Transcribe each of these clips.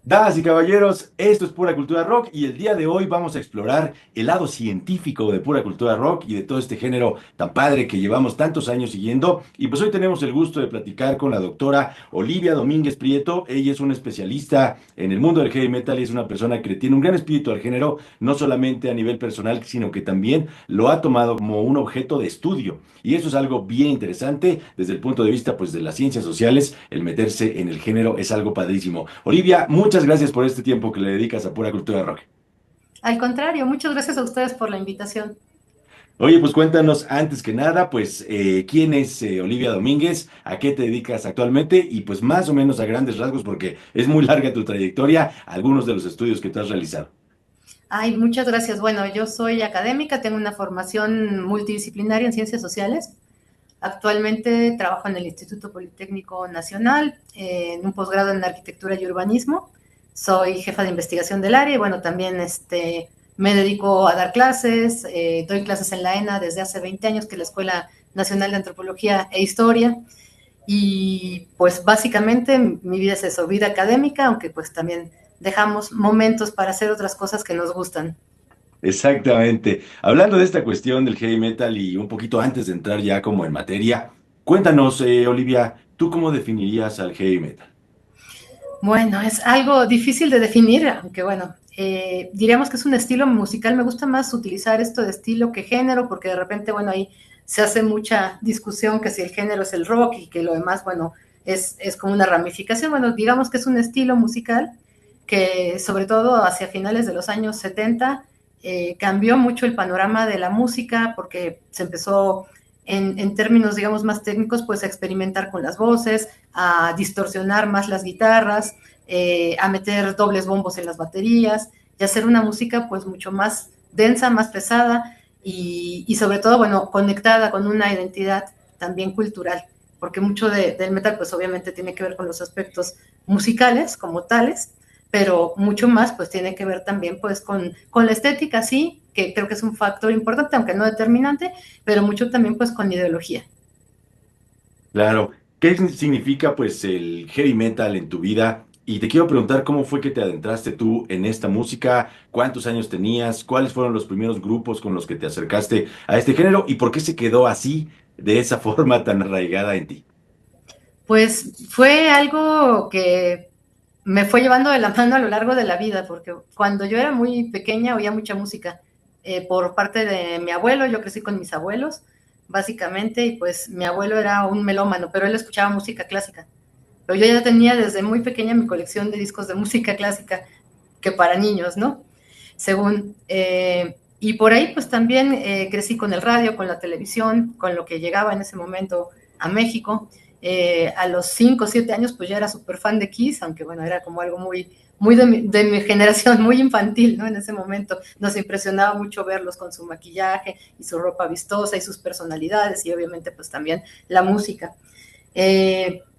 Damas y caballeros, esto es Pura Cultura Rock y el día de hoy vamos a explorar el lado científico de Pura Cultura Rock y de todo este género tan padre que llevamos tantos años siguiendo. Y pues hoy tenemos el gusto de platicar con la doctora Olivia Domínguez Prieto. Ella es una especialista en el mundo del heavy metal y es una persona que le tiene un gran espíritu al género, no solamente a nivel personal, sino que también lo ha tomado como un objeto de estudio. Y eso es algo bien interesante desde el punto de vista pues de las ciencias sociales. El meterse en el género es algo padrísimo. Olivia, muchas gracias por este tiempo que le dedicas a Pura Cultura Rock. Al contrario, muchas gracias a ustedes por la invitación. Oye, pues cuéntanos antes que nada, pues, ¿quién es Olivia Domínguez? ¿A qué te dedicas actualmente? Y pues más o menos a grandes rasgos, porque es muy larga tu trayectoria, algunos de los estudios que tú has realizado. Ay, muchas gracias. Bueno, yo soy académica, tengo una formación multidisciplinaria en ciencias sociales. Actualmente trabajo en el Instituto Politécnico Nacional, en un posgrado en arquitectura y urbanismo. Soy jefa de investigación del área y bueno, también me dedico a dar clases, doy clases en la ENA desde hace 20 años, que es la Escuela Nacional de Antropología e Historia. Y pues básicamente mi vida es eso, vida académica, aunque pues también dejamos momentos para hacer otras cosas que nos gustan. Exactamente. Hablando de esta cuestión del heavy metal y un poquito antes de entrar ya como en materia, cuéntanos, Olivia, ¿tú cómo definirías al heavy metal? Bueno, es algo difícil de definir, aunque bueno, diríamos que es un estilo musical. Me gusta más utilizar esto de estilo que género, porque de repente, bueno, ahí se hace mucha discusión que si el género es el rock y que lo demás, bueno, es como una ramificación. Bueno, digamos que es un estilo musical que sobre todo hacia finales de los años 70 cambió mucho el panorama de la música porque se empezó en términos, digamos, más técnicos, pues a experimentar con las voces, a distorsionar más las guitarras, a meter dobles bombos en las baterías y hacer una música pues mucho más densa, más pesada y sobre todo, bueno, conectada con una identidad también cultural, porque mucho del metal pues obviamente tiene que ver con los aspectos musicales como tales, pero mucho más pues tiene que ver también pues con la estética, sí, que creo que es un factor importante, aunque no determinante, pero mucho también pues con ideología. Claro, ¿qué significa pues el heavy metal en tu vida? Y te quiero preguntar cómo fue que te adentraste tú en esta música, cuántos años tenías, cuáles fueron los primeros grupos con los que te acercaste a este género y por qué se quedó así, de esa forma tan arraigada en ti. Pues fue algo que me fue llevando de la mano a lo largo de la vida, porque cuando yo era muy pequeña oía mucha música por parte de mi abuelo. Yo crecí con mis abuelos, básicamente, y pues mi abuelo era un melómano, pero él escuchaba música clásica. Pero yo ya tenía desde muy pequeña mi colección de discos de música clásica, que para niños, ¿no? Según. Y por ahí pues también crecí con el radio, con la televisión, con lo que llegaba en ese momento a México. A los 5 o 7 años pues ya era súper fan de Kiss, aunque bueno, era como algo muy de mi generación, muy infantil, ¿no? En ese momento nos impresionaba mucho verlos con su maquillaje y su ropa vistosa y sus personalidades y obviamente pues también la música.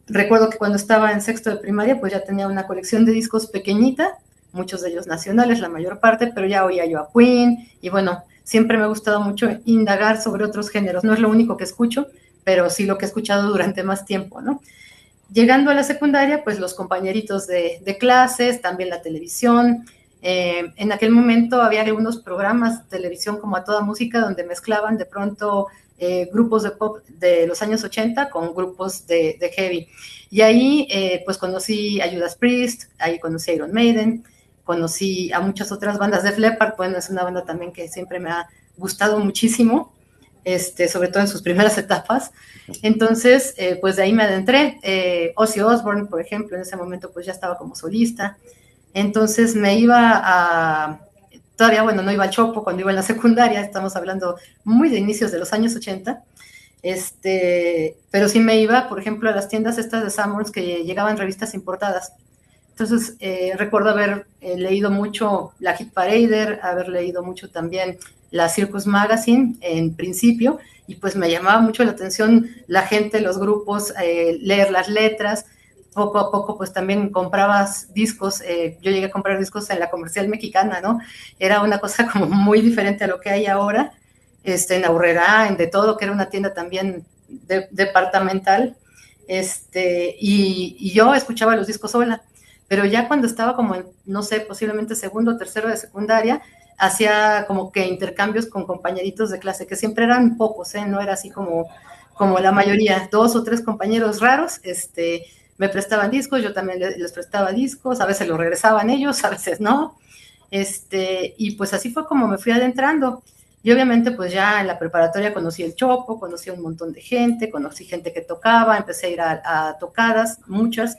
Recuerdo que cuando estaba en sexto de primaria, pues ya tenía una colección de discos pequeñita, muchos de ellos nacionales, la mayor parte, pero ya oía yo a Queen y bueno, siempre me ha gustado mucho indagar sobre otros géneros. No es lo único que escucho, pero sí lo que he escuchado durante más tiempo, ¿no? Llegando a la secundaria, pues los compañeritos de clases, también la televisión. En aquel momento había algunos programas de televisión como a toda música donde mezclaban de pronto grupos de pop de los años 80 con grupos de heavy. Y ahí pues conocí a Judas Priest, ahí conocí a Iron Maiden, conocí a muchas otras bandas. de Def Leppard, bueno, es una banda también que siempre me ha gustado muchísimo, sobre todo en sus primeras etapas. Entonces, pues de ahí me adentré. Ozzy Osbourne, por ejemplo, en ese momento pues ya estaba como solista. Entonces me iba a, todavía, bueno, no iba al Chopo cuando iba en la secundaria, estamos hablando muy de inicios de los años 80, pero sí me iba, por ejemplo, a las tiendas estas de Sanborns que llegaban revistas importadas. Entonces, recuerdo haber leído mucho la Hit Parader, haber leído mucho también la Circus Magazine en principio, y pues me llamaba mucho la atención la gente, los grupos, leer las letras. Poco a poco pues también comprabas discos, yo llegué a comprar discos en la Comercial Mexicana, ¿no? Era una cosa como muy diferente a lo que hay ahora, en Aurrera, en De Todo, que era una tienda también departamental, y yo escuchaba los discos sola. pero ya cuando estaba como en, no sé, posiblemente segundo o tercero de secundaria, hacía como que intercambios con compañeritos de clase, que siempre eran pocos, no era así como la mayoría, 2 o 3 compañeros raros, me prestaban discos, yo también les prestaba discos, a veces los regresaban ellos, a veces no, y pues así fue como me fui adentrando. Y obviamente pues ya en la preparatoria conocí el chopo, conocí un montón de gente, conocí gente que tocaba, empecé a ir a tocadas, muchas,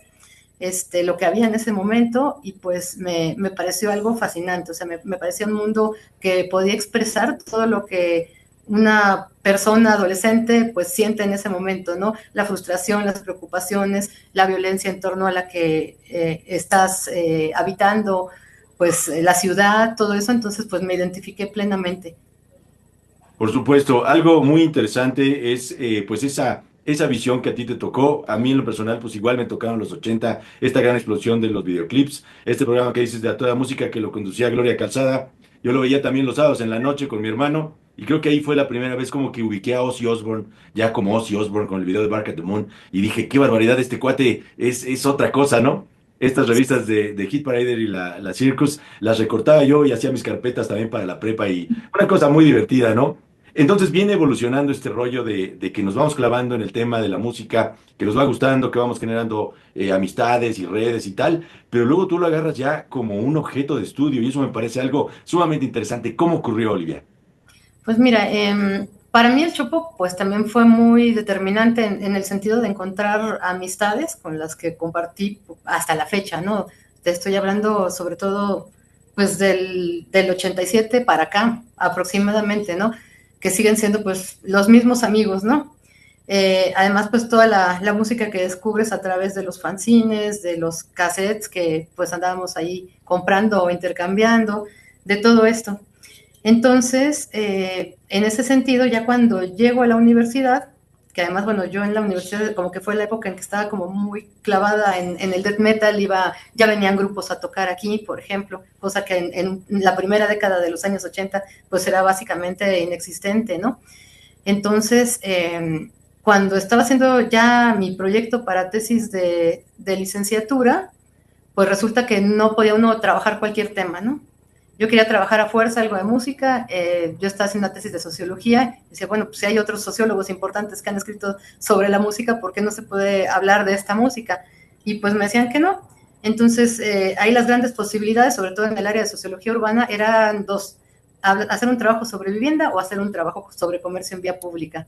lo que había en ese momento, y pues me pareció algo fascinante, o sea, me parecía un mundo que podía expresar todo lo que una persona adolescente pues siente en ese momento, ¿no? La frustración, las preocupaciones, la violencia en torno a la que estás habitando, pues la ciudad, todo eso, entonces pues me identifiqué plenamente. Por supuesto, algo muy interesante es pues esa visión que a ti te tocó. A mí en lo personal, pues igual me tocaron los 80, esta gran explosión de los videoclips, este programa que dices de A Toda Música que lo conducía Gloria Calzada. Yo lo veía también los sábados en la noche con mi hermano y creo que ahí fue la primera vez como que ubiqué a Ozzy Osbourne, ya como Ozzy Osbourne con el video de Bark at the Moon y dije, qué barbaridad, este cuate es otra cosa, ¿no? Estas revistas de Hit Parader y la Circus las recortaba yo y hacía mis carpetas también para la prepa y una cosa muy divertida, ¿no? Entonces viene evolucionando este rollo de que nos vamos clavando en el tema de la música, que nos va gustando, que vamos generando amistades y redes y tal, pero luego tú lo agarras ya como un objeto de estudio y eso me parece algo sumamente interesante. ¿Cómo ocurrió, Olivia? Pues mira, para mí el Chopo pues también fue muy determinante en el sentido de encontrar amistades con las que compartí hasta la fecha, ¿no? Te estoy hablando sobre todo pues del 87 para acá aproximadamente, ¿no? Que siguen siendo pues los mismos amigos, ¿no? Además pues toda la música que descubres a través de los fanzines, de los cassettes que pues andábamos ahí comprando o intercambiando, de todo esto. Entonces, en ese sentido, ya cuando llego a la universidad, que además, bueno, yo en la universidad como que fue la época en que estaba como muy clavada en el death metal, ya venían grupos a tocar aquí, por ejemplo, cosa que en la primera década de los años 80 pues era básicamente inexistente, ¿no? Entonces, cuando estaba haciendo ya mi proyecto para tesis de licenciatura, pues resulta que no podía uno trabajar cualquier tema, ¿no? Yo quería trabajar a fuerza algo de música, yo estaba haciendo una tesis de sociología, y decía, bueno, pues si hay otros sociólogos importantes que han escrito sobre la música, ¿por qué no se puede hablar de esta música? Y pues me decían que no. Entonces, ahí las grandes posibilidades, sobre todo en el área de sociología urbana, eran dos: hacer un trabajo sobre vivienda o hacer un trabajo sobre comercio en vía pública.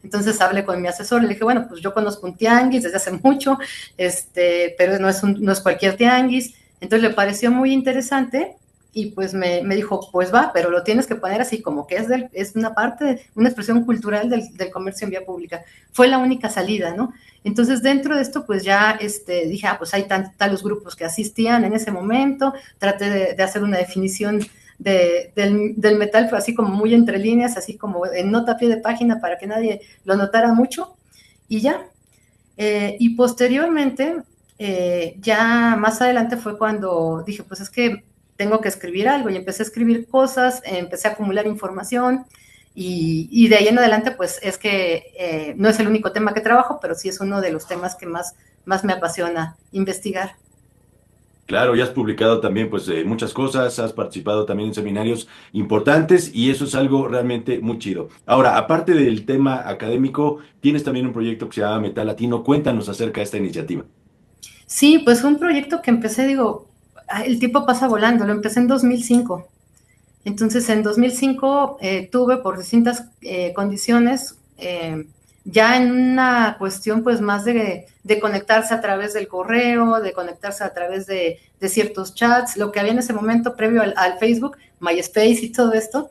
Entonces hablé con mi asesor, le dije, bueno, pues yo conozco un tianguis desde hace mucho, pero no es cualquier tianguis. Entonces le pareció muy interesante y pues me dijo, pues va, pero lo tienes que poner así como que es una parte, una expresión cultural del comercio en vía pública. Fue la única salida, ¿no? Entonces dentro de esto pues ya dije, pues hay los grupos que asistían en ese momento, traté de hacer una definición del metal, fue así como muy entre líneas, así como en nota a pie de página para que nadie lo notara mucho, y ya. Y posteriormente, ya más adelante fue cuando dije, pues es que tengo que escribir algo, y empecé a escribir cosas, empecé a acumular información, y de ahí en adelante, pues es que no es el único tema que trabajo, pero sí es uno de los temas que más me apasiona investigar. Claro, ya has publicado también pues muchas cosas, has participado también en seminarios importantes y eso es algo realmente muy chido. Ahora, aparte del tema académico, tienes también un proyecto que se llama Metal Latino. Cuéntanos acerca de esta iniciativa. Sí, pues fue un proyecto que empecé, digo, el tiempo pasa volando, lo empecé en 2005. Entonces, en 2005 tuve por distintas condiciones, ya en una cuestión pues más de conectarse a través del correo, de conectarse a través de ciertos chats, lo que había en ese momento previo al Facebook, MySpace y todo esto,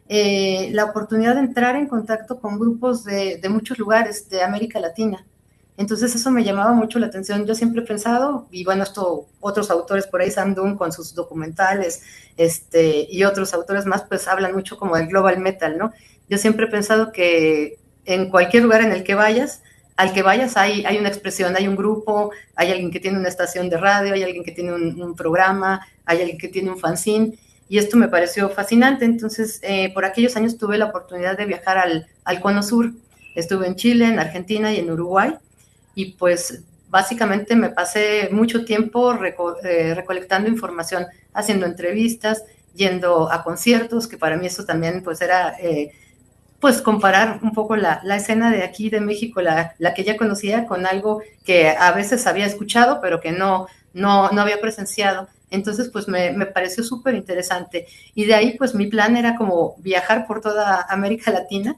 la oportunidad de entrar en contacto con grupos de muchos lugares de América Latina. Entonces eso me llamaba mucho la atención. Yo siempre he pensado, y bueno, otros autores por ahí, Sam Dunn con sus documentales, y otros autores más, pues hablan mucho como del global metal, ¿no? Yo siempre he pensado que en cualquier lugar en el que vayas, al que vayas hay una expresión, hay un grupo, hay alguien que tiene una estación de radio, hay alguien que tiene un programa, hay alguien que tiene un fanzine, y esto me pareció fascinante. Entonces, por aquellos años tuve la oportunidad de viajar al Cono Sur. Estuve en Chile, en Argentina y en Uruguay, y pues básicamente me pasé mucho tiempo recolectando información, haciendo entrevistas, yendo a conciertos, que para mí eso también pues era pues comparar un poco la escena de aquí de México, la que ya conocía, con algo que a veces había escuchado, pero que no había presenciado. Entonces, pues me pareció súper interesante. Y de ahí, pues mi plan era como viajar por toda América Latina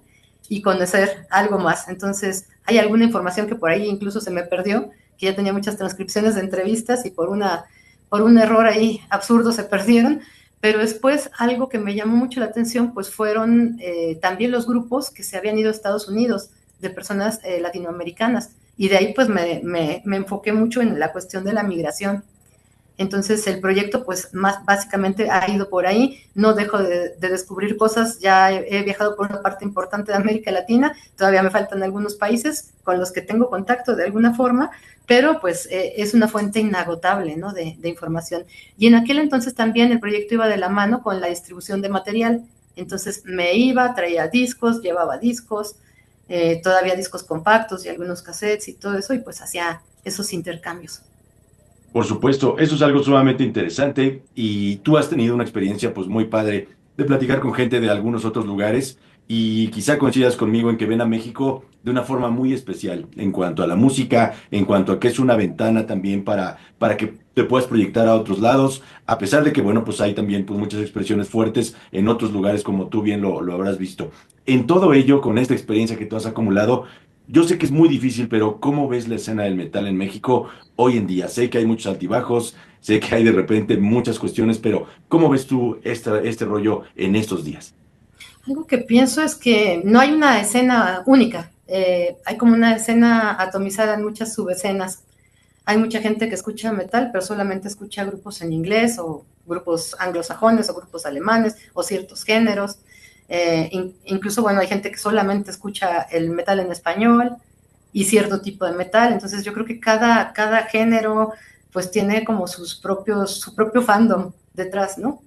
y conocer algo más. Entonces, hay alguna información que por ahí incluso se me perdió, que ya tenía muchas transcripciones de entrevistas y por un error ahí absurdo se perdieron, pero después algo que me llamó mucho la atención pues fueron también los grupos que se habían ido a Estados Unidos de personas latinoamericanas y de ahí pues me enfoqué mucho en la cuestión de la migración. Entonces el proyecto pues más básicamente ha ido por ahí, no dejo de descubrir cosas, ya he viajado por una parte importante de América Latina, todavía me faltan algunos países con los que tengo contacto de alguna forma, pero pues es una fuente inagotable, ¿no? de información. Y en aquel entonces también el proyecto iba de la mano con la distribución de material, entonces me iba, traía discos, llevaba discos, todavía discos compactos y algunos cassettes y todo eso, y pues hacía esos intercambios. Por supuesto, eso es algo sumamente interesante y tú has tenido una experiencia pues muy padre de platicar con gente de algunos otros lugares y quizá coincidas conmigo en que ven a México de una forma muy especial en cuanto a la música, en cuanto a que es una ventana también para que te puedas proyectar a otros lados, a pesar de que bueno, pues hay también pues muchas expresiones fuertes en otros lugares como tú bien lo habrás visto. En todo ello, con esta experiencia que tú has acumulado, yo sé que es muy difícil, pero ¿cómo ves la escena del metal en México hoy en día? Sé que hay muchos altibajos, sé que hay de repente muchas cuestiones, pero ¿cómo ves tú este rollo en estos días? Algo que pienso es que no hay una escena única, hay como una escena atomizada en muchas subescenas. Hay mucha gente que escucha metal, pero solamente escucha grupos en inglés o grupos anglosajones o grupos alemanes o ciertos géneros. Incluso, bueno, hay gente que solamente escucha el metal en español y cierto tipo de metal. Entonces yo creo que cada género pues tiene como su propio fandom detrás, ¿no?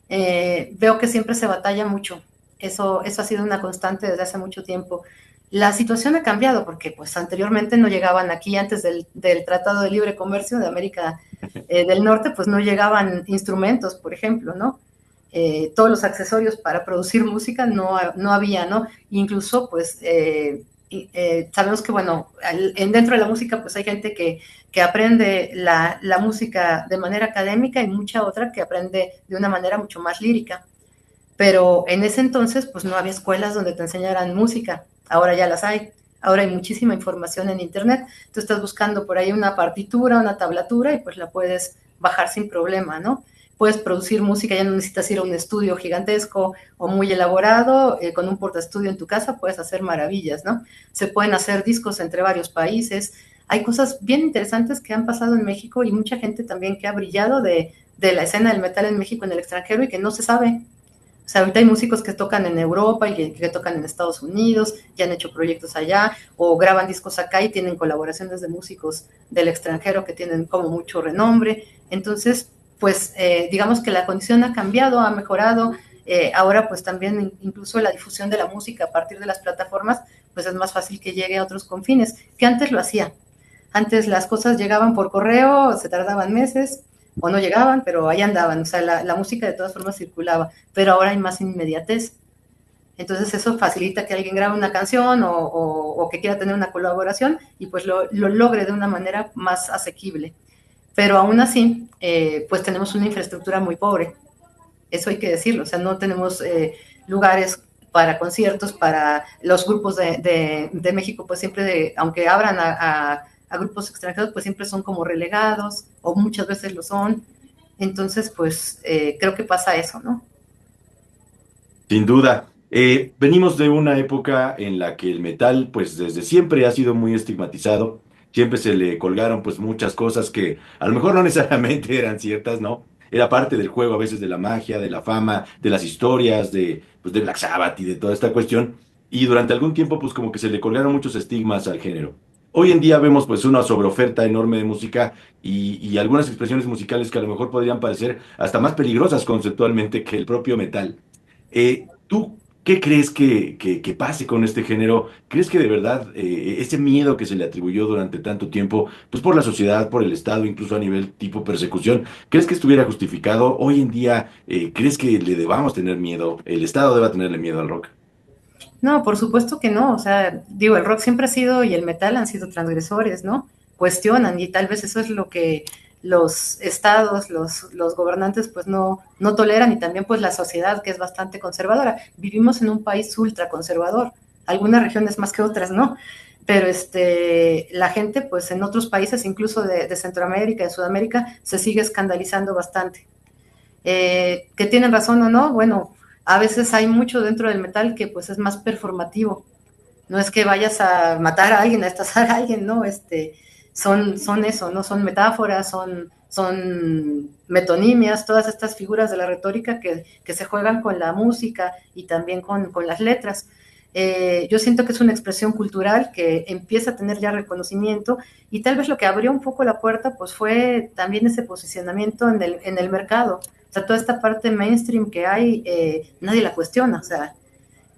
Veo que siempre se batalla mucho. Eso ha sido una constante desde hace mucho tiempo. La situación ha cambiado porque pues anteriormente no llegaban aquí, antes del Tratado de Libre Comercio de América del Norte, pues no llegaban instrumentos, por ejemplo, ¿no? Todos los accesorios para producir música no había, ¿no? Incluso pues sabemos que, bueno, dentro de la música pues hay gente que aprende la música de manera académica y mucha otra que aprende de una manera mucho más lírica. Pero en ese entonces, pues no había escuelas donde te enseñaran música. Ahora ya las hay. Ahora hay muchísima información en Internet. Tú estás buscando por ahí una partitura, una tablatura y pues la puedes bajar sin problema, ¿no? Puedes producir música, ya no necesitas ir a un estudio gigantesco o muy elaborado, con un portaestudio en tu casa puedes hacer maravillas, ¿no? Se pueden hacer discos entre varios países. Hay cosas bien interesantes que han pasado en México y mucha gente también que ha brillado de la escena del metal en México en el extranjero y que no se sabe. O sea, ahorita hay músicos que tocan en Europa y que tocan en Estados Unidos, ya han hecho proyectos allá, o graban discos acá y tienen colaboraciones de músicos del extranjero que tienen como mucho renombre. Entonces, pues digamos que la condición ha cambiado, ha mejorado. Ahora, pues también incluso la difusión de la música a partir de las plataformas, pues es más fácil que llegue a otros confines, que antes lo hacía. Antes las cosas llegaban por correo, se tardaban meses, o no llegaban, pero ahí andaban, o sea, la música de todas formas circulaba, pero ahora hay más inmediatez. Entonces eso facilita que alguien grabe una canción o que quiera tener una colaboración y pues lo logre de una manera más asequible. Pero aún así, pues tenemos una infraestructura muy pobre, eso hay que decirlo, o sea, no tenemos lugares para conciertos, para los grupos de México, pues siempre, aunque abran a grupos extranjeros, pues siempre son como relegados, o muchas veces lo son. Entonces, pues creo que pasa eso, ¿no? Sin duda. Venimos de una época en la que el metal, pues desde siempre ha sido muy estigmatizado. Siempre se le colgaron pues muchas cosas que a lo mejor no necesariamente eran ciertas, ¿no? Era parte del juego a veces de la magia, de la fama, de las historias, pues, de Black Sabbath y de toda esta cuestión. Y durante algún tiempo pues como que se le colgaron muchos estigmas al género. Hoy en día vemos pues una sobreoferta enorme de música y algunas expresiones musicales que a lo mejor podrían parecer hasta más peligrosas conceptualmente que el propio metal. ¿Tú ¿Qué crees que pase con este género? ¿Crees que de verdad ese miedo que se le atribuyó durante tanto tiempo, pues por la sociedad, por el Estado, incluso a nivel tipo persecución, crees que estuviera justificado? Hoy en día, ¿crees que le debamos tener miedo? ¿El Estado deba tenerle miedo al rock? No, por supuesto que no. O sea, digo, el rock siempre ha sido y el metal han sido transgresores, ¿no? Cuestionan y tal vez eso es lo que los estados, los gobernantes, pues no toleran y también pues la sociedad que es bastante conservadora. Vivimos en un país ultra conservador, algunas regiones más que otras, ¿no? Pero la gente, pues en otros países, incluso de Centroamérica, de Sudamérica, se sigue escandalizando bastante. Que tienen razón o no, bueno, a veces hay mucho dentro del metal que pues es más performativo. No es que vayas a matar a alguien, a estazar a alguien, ¿no? Son eso, ¿no? Son metáforas, son metonimias, todas estas figuras de la retórica que se juegan con la música y también con las letras. Yo siento que es una expresión cultural que empieza a tener ya reconocimiento y tal vez lo que abrió un poco la puerta pues fue también ese posicionamiento en el mercado. O sea, toda esta parte mainstream que hay, nadie la cuestiona. O sea,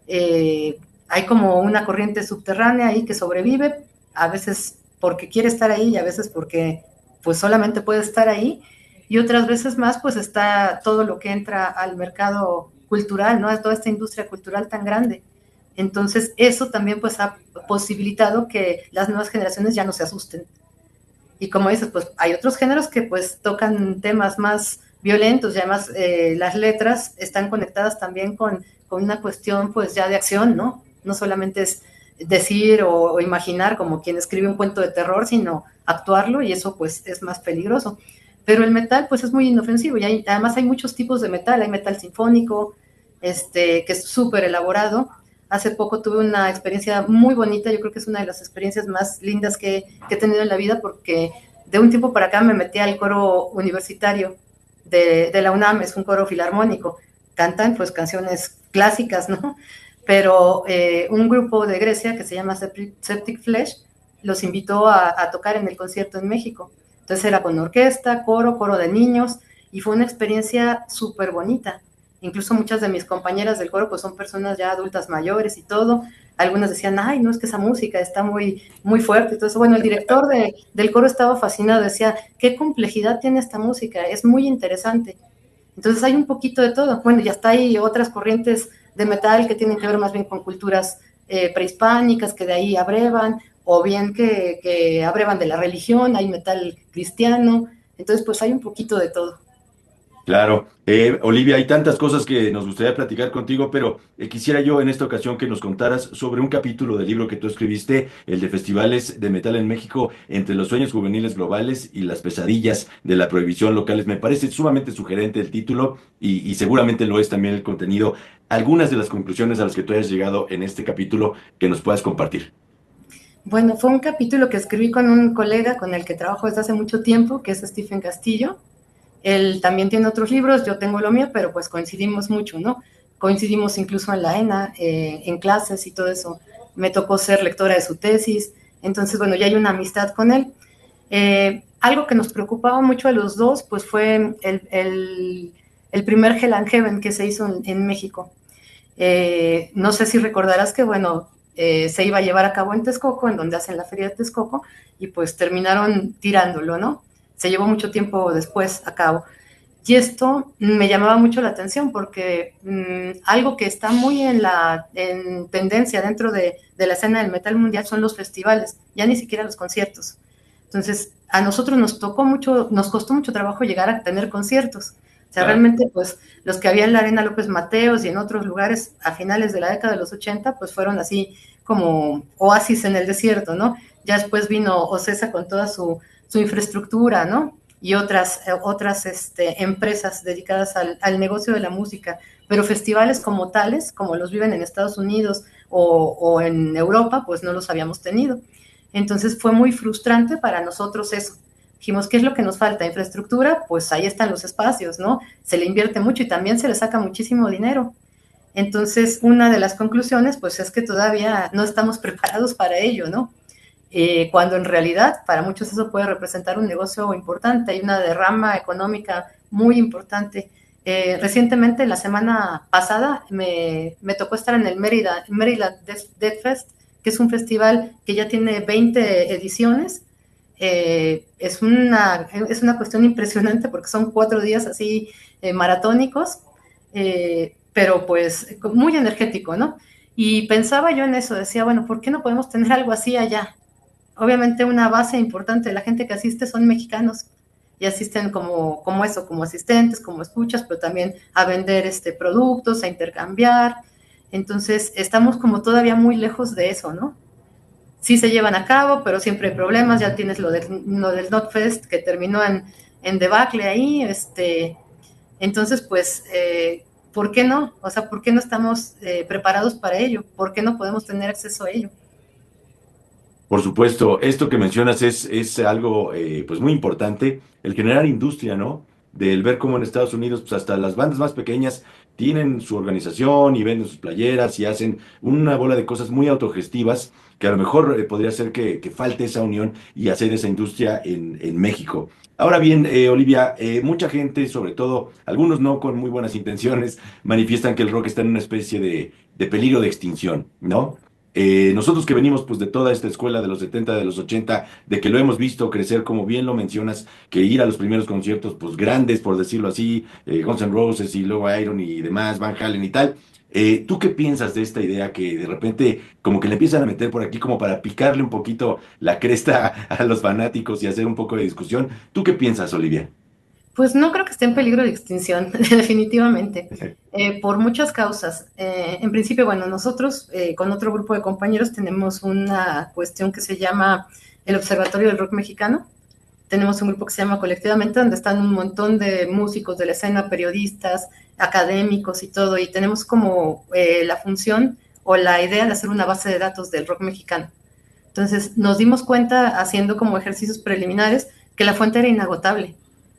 hay como una corriente subterránea ahí que sobrevive, a veces porque quiere estar ahí y a veces porque pues solamente puede estar ahí. Y otras veces más pues está todo lo que entra al mercado cultural, ¿no? Toda esta industria cultural tan grande. Entonces, eso también pues ha posibilitado que las nuevas generaciones ya no se asusten. Y como dices, pues hay otros géneros que pues tocan temas más violentos y además las letras están conectadas también con una cuestión pues ya de acción, ¿no? No solamente es decir o imaginar como quien escribe un cuento de terror, sino actuarlo y eso pues es más peligroso. Pero el metal pues es muy inofensivo y además hay muchos tipos de metal, hay metal sinfónico, que es súper elaborado. Hace poco tuve una experiencia muy bonita, yo creo que es una de las experiencias más lindas que he tenido en la vida porque de un tiempo para acá me metí al coro universitario de la UNAM, es un coro filarmónico, cantan pues canciones clásicas, ¿no? Pero un grupo de Grecia que se llama Septic Flesh los invitó a tocar en el concierto en México. Entonces era con orquesta, coro de niños y fue una experiencia súper bonita. Incluso muchas de mis compañeras del coro pues son personas ya adultas mayores y todo. Algunas decían, ay, no, es que esa música está muy fuerte. Entonces, bueno, el director del coro estaba fascinado, decía, qué complejidad tiene esta música, es muy interesante. Entonces hay un poquito de todo. Bueno, ya está ahí otras corrientes de metal que tienen que ver más bien con culturas prehispánicas, que de ahí abrevan, o bien que abrevan de la religión, hay metal cristiano. Entonces, pues hay un poquito de todo. Claro, Olivia, hay tantas cosas que nos gustaría platicar contigo, pero quisiera yo en esta ocasión que nos contaras sobre un capítulo del libro que tú escribiste, el de Festivales de Metal en México, entre los sueños juveniles globales y las pesadillas de la prohibición locales. Me parece sumamente sugerente el título y seguramente lo es también el contenido. Algunas de las conclusiones a las que tú hayas llegado en este capítulo que nos puedas compartir. Bueno, fue un capítulo que escribí con un colega con el que trabajo desde hace mucho tiempo, que es Stephen Castillo. Él también tiene otros libros, yo tengo lo mío, pero pues coincidimos mucho, ¿no? Coincidimos incluso en la ENA, en clases y todo eso. Me tocó ser lectora de su tesis, entonces, bueno, ya hay una amistad con él. Algo que nos preocupaba mucho a los dos, pues fue el primer Hell and Heaven que se hizo en México. No sé si recordarás que, bueno, se iba a llevar a cabo en Texcoco, en donde hacen la feria de Texcoco, y pues terminaron tirándolo, ¿no? Se llevó mucho tiempo después a cabo. Y esto me llamaba mucho la atención porque algo que está muy en tendencia dentro de la escena del metal mundial son los festivales, ya ni siquiera los conciertos. Entonces, a nosotros nos costó mucho trabajo llegar a tener conciertos. O sea, Claro. realmente, pues, los que había en la Arena López Mateos y en otros lugares a finales de la década de los 80, pues fueron así como oasis en el desierto, ¿no? Ya después vino Ocesa con toda su infraestructura, ¿no? Y otras empresas dedicadas al negocio de la música, pero festivales como tales, como los viven en Estados Unidos o en Europa, pues no los habíamos tenido. Entonces fue muy frustrante para nosotros eso. Dijimos, ¿qué es lo que nos falta? Infraestructura, pues ahí están los espacios, ¿no? Se le invierte mucho y también se le saca muchísimo dinero. Entonces, una de las conclusiones, pues es que todavía no estamos preparados para ello, ¿no? Cuando en realidad para muchos eso puede representar un negocio importante, hay una derrama económica muy importante Recientemente, la semana pasada, me tocó estar en el Mérida Death Fest, que es un festival que ya tiene 20 ediciones. Es una cuestión impresionante porque son 4 días así maratónicos, pero pues muy energético, ¿no? Y pensaba yo en eso, decía, bueno, ¿por qué no podemos tener algo así allá? Obviamente una base importante de la gente que asiste son mexicanos y asisten como eso, como asistentes, como escuchas, pero también a vender productos, a intercambiar. Entonces estamos como todavía muy lejos de eso, ¿no? Sí se llevan a cabo, pero siempre hay problemas. Ya tienes lo del NotFest que terminó en debacle ahí. Entonces, pues, ¿por qué no? O sea, ¿por qué no estamos preparados para ello? ¿Por qué no podemos tener acceso a ello? Por supuesto, esto que mencionas es algo pues muy importante, el generar industria, ¿no? Del ver cómo en Estados Unidos, pues hasta las bandas más pequeñas tienen su organización y venden sus playeras y hacen una bola de cosas muy autogestivas que a lo mejor podría ser que falte esa unión y hacer esa industria en México. Ahora bien, Olivia, mucha gente, sobre todo algunos no con muy buenas intenciones, manifiestan que el rock está en una especie de peligro de extinción, ¿no? Nosotros que venimos pues de toda esta escuela de los 70 de los 80 de que lo hemos visto crecer, como bien lo mencionas, que ir a los primeros conciertos pues grandes, por decirlo así, Guns N' Roses y luego Iron y demás, Van Halen y tal. ¿Tú qué piensas de esta idea que de repente como que le empiezan a meter por aquí como para picarle un poquito la cresta a los fanáticos y hacer un poco de discusión? ¿Tú qué piensas, Olivia? Pues no creo que esté en peligro de extinción, definitivamente, por muchas causas. En principio, bueno, nosotros con otro grupo de compañeros tenemos una cuestión que se llama el Observatorio del Rock Mexicano. Tenemos un grupo que se llama Colectivamente, donde están un montón de músicos de la escena, periodistas, académicos y todo, y tenemos como la función o la idea de hacer una base de datos del rock mexicano. Entonces nos dimos cuenta, haciendo como ejercicios preliminares, que la fuente era inagotable.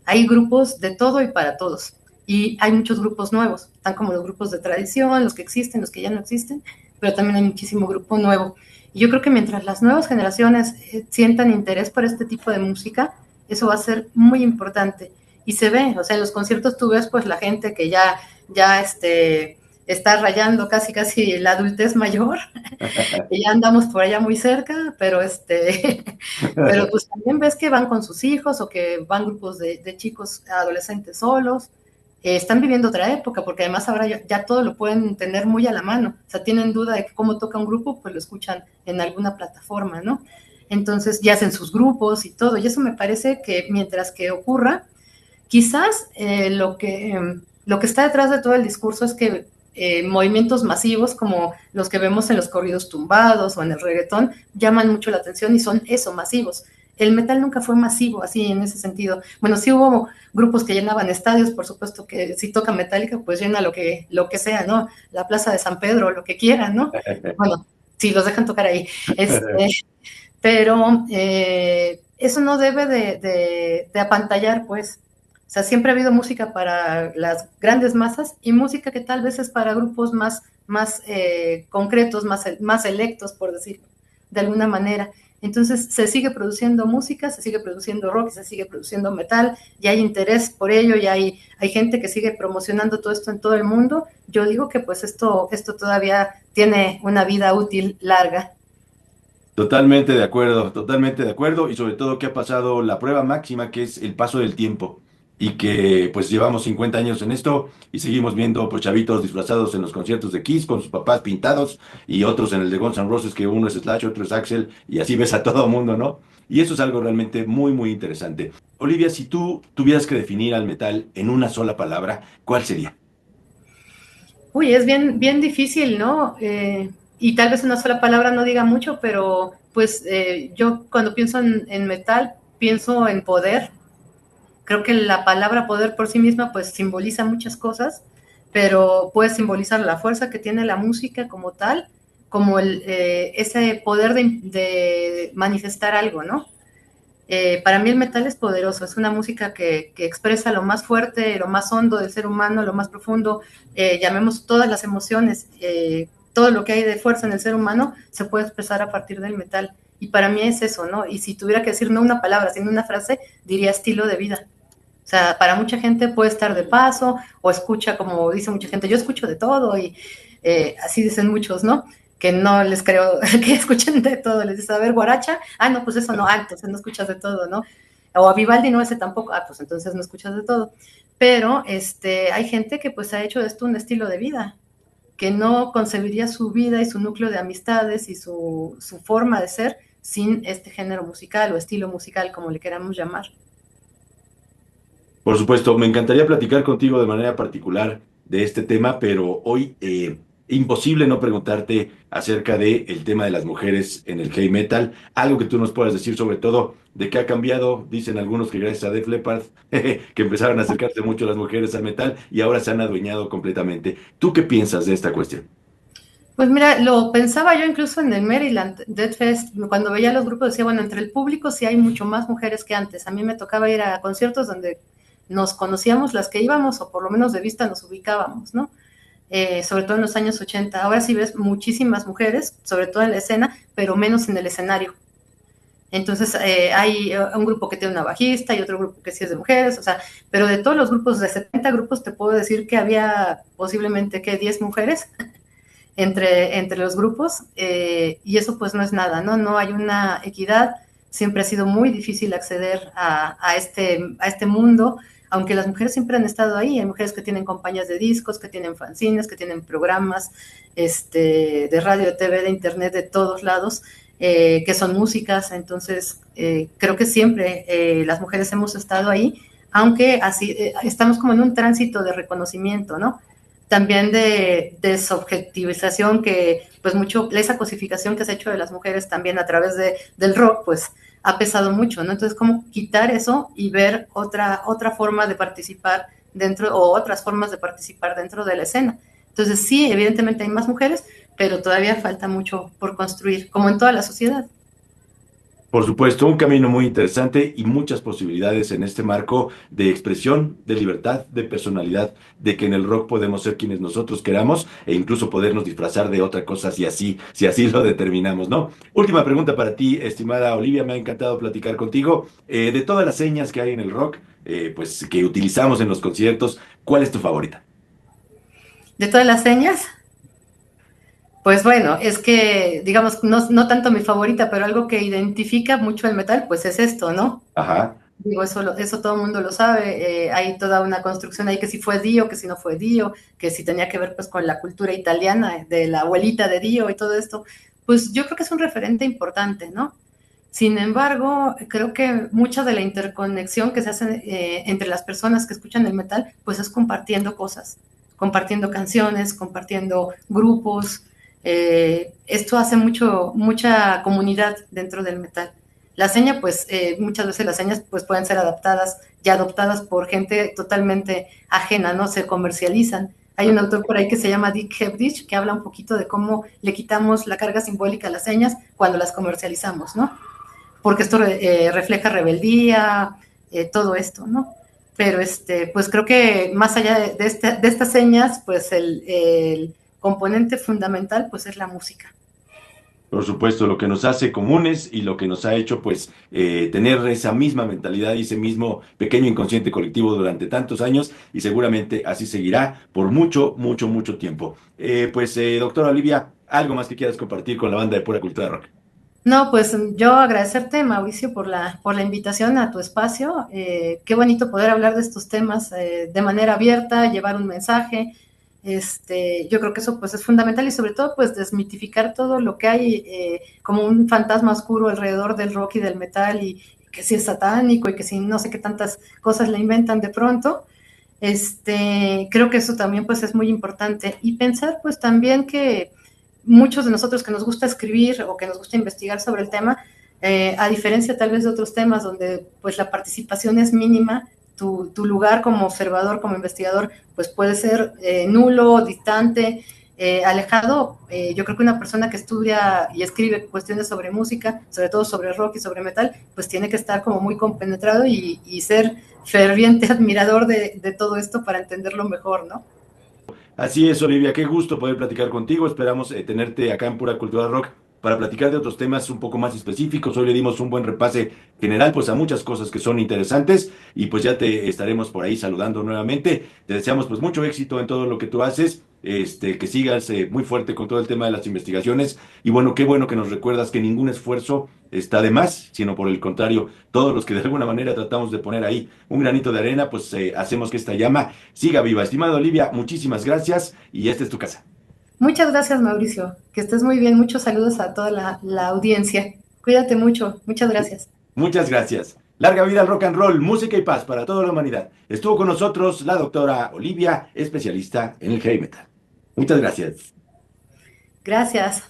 Hay grupos de todo y para todos. Y hay muchos grupos nuevos, están como los grupos de tradición, los que existen, los que ya no existen, pero también hay muchísimo grupo nuevo. Y yo creo que mientras las nuevas generaciones sientan interés por este tipo de música, eso va a ser muy importante. Y se ve, o sea, en los conciertos tú ves pues la gente que ya está rayando casi la adultez mayor, y ya andamos por allá muy cerca, pero pero pues también ves que van con sus hijos o que van grupos de chicos adolescentes solos. Están viviendo otra época, porque además ahora ya todo lo pueden tener muy a la mano. O sea, tienen duda de cómo toca un grupo, pues lo escuchan en alguna plataforma, ¿no? Entonces ya hacen sus grupos y todo. Y eso me parece que mientras que ocurra, quizás lo que está detrás de todo el discurso es que movimientos masivos como los que vemos en los corridos tumbados o en el reggaetón llaman mucho la atención y son eso, masivos. El metal nunca fue masivo así en ese sentido. Bueno, sí hubo grupos que llenaban estadios, por supuesto que si toca Metallica, pues llena lo que sea, ¿no? La Plaza de San Pedro, lo que quieran, ¿no? Bueno, si los dejan tocar ahí. Pero eso no debe de apantallar, pues. O sea, siempre ha habido música para las grandes masas y música que tal vez es para grupos más concretos, más selectos, por decirlo, de alguna manera. Entonces se sigue produciendo música, se sigue produciendo rock, se sigue produciendo metal, y hay interés por ello, y hay gente que sigue promocionando todo esto en todo el mundo. Yo digo que pues esto todavía tiene una vida útil larga. Totalmente de acuerdo y sobre todo que ha pasado la prueba máxima que es el paso del tiempo y que pues llevamos 50 años en esto y seguimos viendo pues chavitos disfrazados en los conciertos de Kiss con sus papás pintados y otros en el de Guns N' Roses que uno es Slash, otro es Axel y así ves a todo el mundo, ¿no? Y eso es algo realmente muy muy interesante. Olivia, si tú tuvieras que definir al metal en una sola palabra, ¿cuál sería? Uy, es bien difícil, ¿no? Y tal vez una sola palabra no diga mucho, pero pues yo cuando pienso en metal, pienso en poder. Creo que la palabra poder por sí misma pues simboliza muchas cosas, pero puede simbolizar la fuerza que tiene la música como tal, como ese poder de manifestar algo, ¿no? Para mí el metal es poderoso, es una música que expresa lo más fuerte, lo más hondo del ser humano, lo más profundo, llamemos todas las emociones, todo lo que hay de fuerza en el ser humano se puede expresar a partir del metal. Y para mí es eso, ¿no? Y si tuviera que decir no una palabra, sino una frase, diría estilo de vida. O sea, para mucha gente puede estar de paso o escucha, como dice mucha gente, yo escucho de todo y así dicen muchos, ¿no? Que no les creo que escuchen de todo. Les dice, a ver, guaracha, no, pues eso no, entonces no escuchas de todo, ¿no? O a Vivaldi, no, ese tampoco, pues entonces no escuchas de todo. Pero hay gente que pues ha hecho de esto un estilo de vida, que no concebiría su vida y su núcleo de amistades y su forma de ser sin este género musical o estilo musical, como le queramos llamar. Por supuesto, me encantaría platicar contigo de manera particular de este tema, pero hoy imposible no preguntarte acerca del tema de las mujeres en el heavy metal, algo que tú nos puedas decir sobre todo de qué ha cambiado. Dicen algunos que gracias a Def Leppard, que empezaron a acercarse mucho las mujeres al metal y ahora se han adueñado completamente. ¿Tú qué piensas de esta cuestión? Pues mira, lo pensaba yo incluso en el Maryland Death Fest, cuando veía los grupos decía, bueno, entre el público sí hay mucho más mujeres que antes. A mí me tocaba ir a conciertos donde nos conocíamos las que íbamos, o por lo menos de vista nos ubicábamos, ¿no? Sobre todo en los años 80. Ahora sí ves muchísimas mujeres, sobre todo en la escena, pero menos en el escenario. Entonces hay un grupo que tiene una bajista y otro grupo que sí es de mujeres, o sea, pero de todos los grupos, de 70 grupos, te puedo decir que había posiblemente que 10 mujeres entre los grupos, y eso pues no es nada, ¿no? No hay una equidad, siempre ha sido muy difícil acceder a este mundo, aunque las mujeres siempre han estado ahí. Hay mujeres que tienen compañías de discos, que tienen fanzines, que tienen programas de radio, de TV, de internet, de todos lados, que son músicas. Entonces creo que siempre las mujeres hemos estado ahí, aunque así estamos como en un tránsito de reconocimiento, ¿no? También de desobjetivización, que pues mucho, esa cosificación que se ha hecho de las mujeres también a través del rock, pues ha pesado mucho, ¿no? Entonces, ¿cómo quitar eso y ver otra forma de participar dentro, o otras formas de participar dentro de la escena? Entonces, sí, evidentemente hay más mujeres, pero todavía falta mucho por construir, como en toda la sociedad. Por supuesto, un camino muy interesante y muchas posibilidades en este marco de expresión, de libertad, de personalidad, de que en el rock podemos ser quienes nosotros queramos e incluso podernos disfrazar de otra cosa si así lo determinamos, ¿no? Última pregunta para ti, estimada Olivia, me ha encantado platicar contigo. De todas las señas que hay en el rock, pues que utilizamos en los conciertos, ¿cuál es tu favorita? De todas las señas, pues bueno, es que, digamos, no tanto mi favorita, pero algo que identifica mucho el metal, pues es esto, ¿no? Ajá, Digo, eso todo el mundo lo sabe. Hay toda una construcción ahí, que si fue Dio, que si no fue Dio, que si tenía que ver pues con la cultura italiana de la abuelita de Dio y todo esto. Pues yo creo que es un referente importante, ¿no? Sin embargo, creo que mucha de la interconexión que se hace entre las personas que escuchan el metal, pues es compartiendo cosas, compartiendo canciones, compartiendo grupos. Esto hace mucha comunidad dentro del metal. La seña, pues muchas veces las señas pues pueden ser adaptadas y adoptadas por gente totalmente ajena, ¿no? Se comercializan. Hay un autor por ahí que se llama Dick Hebdich, que habla un poquito de cómo le quitamos la carga simbólica a las señas cuando las comercializamos, ¿no? Porque esto refleja rebeldía, todo esto, ¿no? Pero pues creo que más allá de estas señas, pues el componente fundamental pues es la música. por supuesto, lo que nos hace comunes y lo que nos ha hecho, pues, tener esa misma mentalidad y ese mismo pequeño inconsciente colectivo durante tantos años y seguramente así seguirá por mucho, mucho, mucho tiempo. Doctora Olivia, ¿algo más que quieras compartir con la banda de Pura Cultura Rock? No, pues yo agradecerte, Mauricio, por la invitación a tu espacio. Qué bonito poder hablar de estos temas de manera abierta, llevar un mensaje. Yo creo que eso pues es fundamental, y sobre todo pues desmitificar todo lo que hay como un fantasma oscuro alrededor del rock y del metal, y que si es satánico y que si no sé qué tantas cosas le inventan de pronto. Creo que eso también pues es muy importante, y pensar pues también que muchos de nosotros que nos gusta escribir o que nos gusta investigar sobre el tema, a diferencia tal vez de otros temas donde pues la participación es mínima, tu lugar como observador, como investigador, pues puede ser nulo, distante, alejado. Yo creo que una persona que estudia y escribe cuestiones sobre música, sobre todo sobre rock y sobre metal, pues tiene que estar como muy compenetrado y ser ferviente admirador de todo esto para entenderlo mejor, ¿no? Así es, Olivia, qué gusto poder platicar contigo. Esperamos tenerte acá en Pura Cultura Rock para platicar de otros temas un poco más específicos. Hoy le dimos un buen repase general, pues a muchas cosas que son interesantes y pues ya te estaremos por ahí saludando nuevamente. Te deseamos pues mucho éxito en todo lo que tú haces. Que sigas muy fuerte con todo el tema de las investigaciones y bueno, qué bueno que nos recuerdas que ningún esfuerzo está de más, sino por el contrario, todos los que de alguna manera tratamos de poner ahí un granito de arena, pues hacemos que esta llama siga viva. Estimada Olivia, muchísimas gracias y esta es tu casa. Muchas gracias, Mauricio. Que estés muy bien. Muchos saludos a toda la audiencia. Cuídate mucho. Muchas gracias. Muchas gracias. Larga vida al rock and roll, música y paz para toda la humanidad. Estuvo con nosotros la doctora Olivia, especialista en el heavy metal. Muchas gracias. Gracias.